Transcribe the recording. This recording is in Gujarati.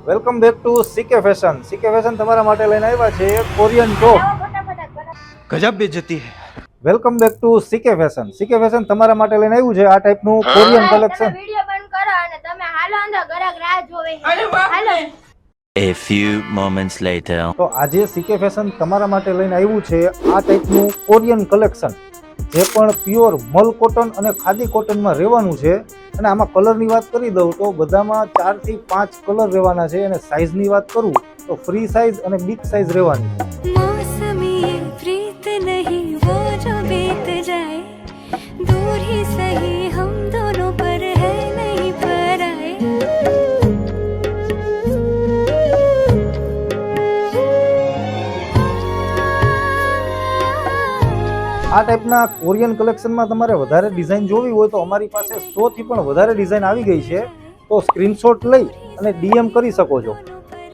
Welcome back to CK fashion. CK fashion તમારા માટે લઈને આવ્યા છે કોરિયન ટોપ. ગજબ બેઇज्जती है. Welcome back to CK fashion. CK fashion તમારા માટે લઈને આવ્યું છે આ ટાઈપનું કોરિયન કલેક્શન. વિડિયો બંધ કરો અને તમે હાલો અંદર ગરાક રાહ જોવે છે. હાલો. A few moments later. તો આજે સીકે ફેશન તમારા માટે લઈને આવ્યું છે આ ટાઈપનું કોરિયન કલેક્શન, જે પણ પ્યોર મલ કોટન અને ખાદી કોટનમાં રહેવાનું છે. અને આમાં કલરની વાત કરી દઉં તો બધામાં 4 થી 5 કલર રહેવાના છે. અને સાઇઝની વાત કરું તો ફ્રી સાઇઝ અને બિગ સાઇઝ રહેવાની છે. मौसमी प्रीत नहीं वो जो बीत जाए दूर ही सही हम दोनों पर है नहीं पराए. આ ટાઈપના કોરિયન કલેક્શનમાં તમારે વધારે ડિઝાઇન જોવી હોય તો અમારી પાસે 100 થી પણ વધારે ડિઝાઇન આવી ગઈ છે. તો સ્ક્રીનશોટ લઈ અને DM કરી શકો છો.